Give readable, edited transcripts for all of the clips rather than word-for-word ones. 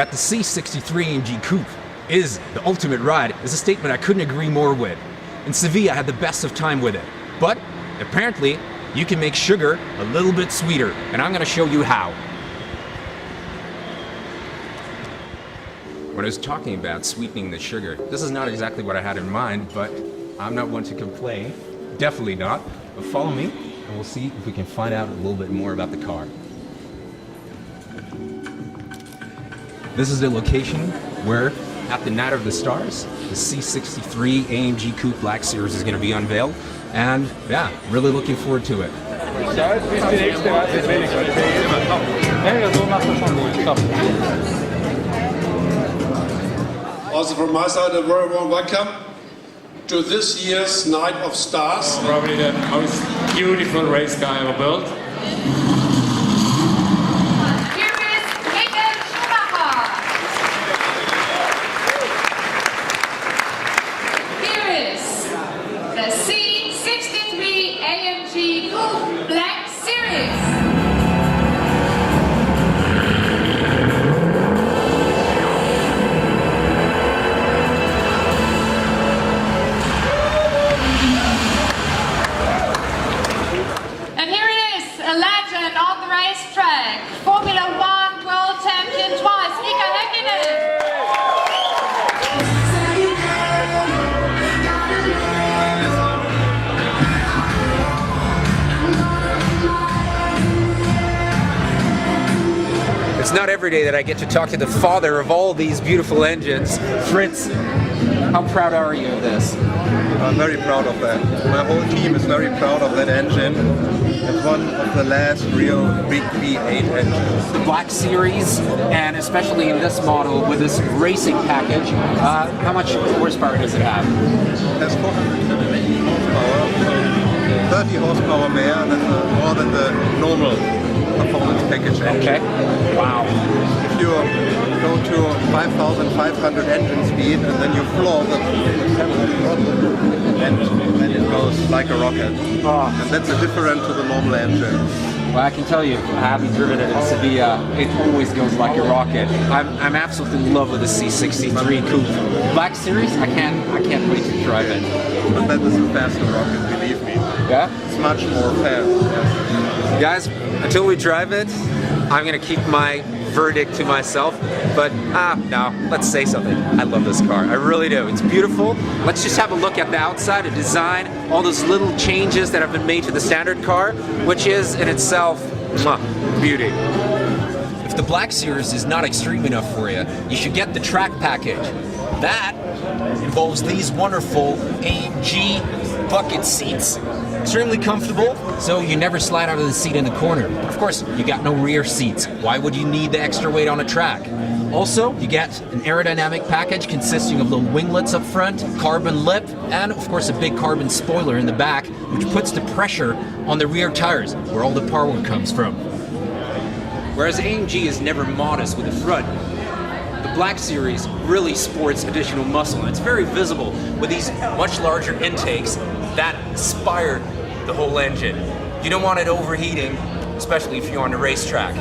that the C63 AMG Coupe is the ultimate ride is a statement I couldn't agree more with. In Sevilla, I had the best of time with it. But apparently, you can make sugar a little bit sweeter, and I'm going to show you how. When I was talking about sweetening the sugar, this is not exactly what I had in mind, but I'm not one to complain. Definitely not. But follow me, and we'll see if we can find out a little bit more about the car. This is the location where, at the Night of the Stars, the C63 AMG Coupe Black Series is going to be unveiled. And yeah, really looking forward to it. Also from my side, a very warm welcome to this year's Night of Stars. Probably the most beautiful race car ever built. Here is the C63 AMG Coupe Black Series. On the racetrack, Formula One World Champion twice, Mika Häkkinen. It's not every day that I get to talk to the father of all these beautiful engines. Fritz, how proud are you of this? I'm very proud of that. My whole team is very proud of that engine. It's one of the last real big V8 engines. The Black Series, and especially in this model with this racing package, how much horsepower does it have? It has 450 horsepower, so 30 horsepower more than the normal performance package engine. Okay. Wow. If you go to 5,500 engine speed and then you floor the throttle, and then it goes like a rocket. Oh. And that's a different to the normal engine. Well, I can tell you, having driven it in Sevilla, it always goes like a rocket. I'm absolutely in love with the C63 Coupe. Black Series, I can't wait to drive it. But that is a faster rocket, believe me. Yeah? It's much more fast. Yes. Guys, until we drive it, I'm gonna keep my verdict to myself, but no, let's say something. I love this car, I really do. It's beautiful. Let's just have a look at the outside, the design, all those little changes that have been made to the standard car, which is in itself, beauty. If the Black Series is not extreme enough for you, you should get the track package. That involves these wonderful AMG bucket seats. Extremely comfortable, so you never slide out of the seat in the corner. Of course, you got no rear seats. Why would you need the extra weight on a track? Also, you get an aerodynamic package consisting of little winglets up front, carbon lip, and of course a big carbon spoiler in the back, which puts the pressure on the rear tires, where all the power comes from. Whereas AMG is never modest with the front, the Black Series really sports additional muscle, and it's very visible with these much larger intakes that inspire the whole engine. You don't want it overheating, especially if you're on the racetrack.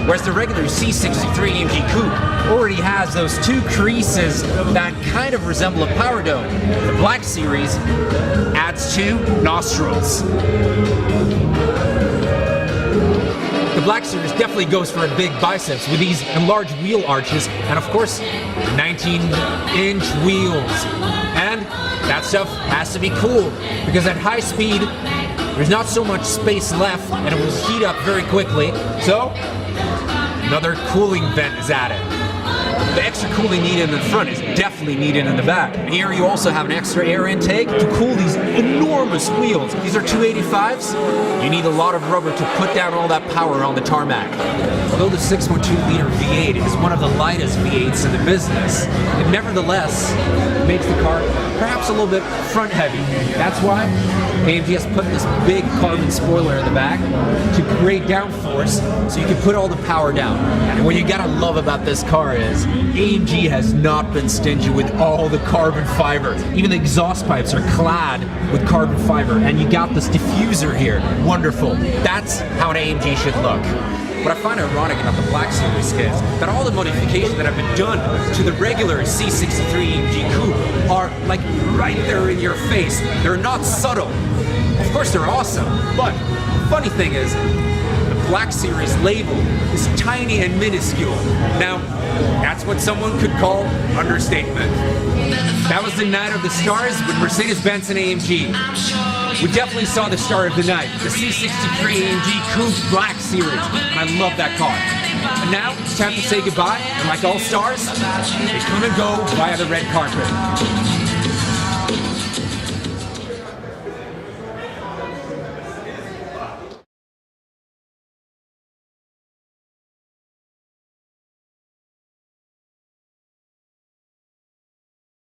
Whereas the regular C63 AMG Coupe already has those two creases that kind of resemble a power dome. The Black Series adds two nostrils. The Black Series definitely goes for a big biceps with these enlarged wheel arches and of course 19-inch wheels. And that stuff has to be cool because at high speed there's not so much space left and it will heat up very quickly. So another cooling vent is added. The extra cooling needed in the front is definitely needed in the back. And here you also have an extra air intake to cool these enormous wheels. These are 285s. You need a lot of rubber to put down all that power on the tarmac. Although the 6.2-liter V8 is one of the lightest V8s in the business, it nevertheless makes the car perhaps a little bit front heavy. That's why AMG has put this big carbon spoiler in the back to create downforce so you can put all the power down. And what you gotta love about this car is AMG has not been stingy with all the carbon fiber. Even the exhaust pipes are clad with carbon fiber, and you got this diffuser here. Wonderful. That's how an AMG should look. What I find ironic about the Black Series is that all the modifications that have been done to the regular C63 AMG Coupe are like right there in your face. They're not subtle. Of course they're awesome, but the funny thing is, the Black Series label is tiny and minuscule. Now, that's what someone could call understatement. That was the night of the stars with Mercedes-Benz and AMG. We definitely saw the star of the night, the C63 AMG Coupe Black Series, and I love that car. And now, it's time to say goodbye, and like all stars, they come and go via the red carpet.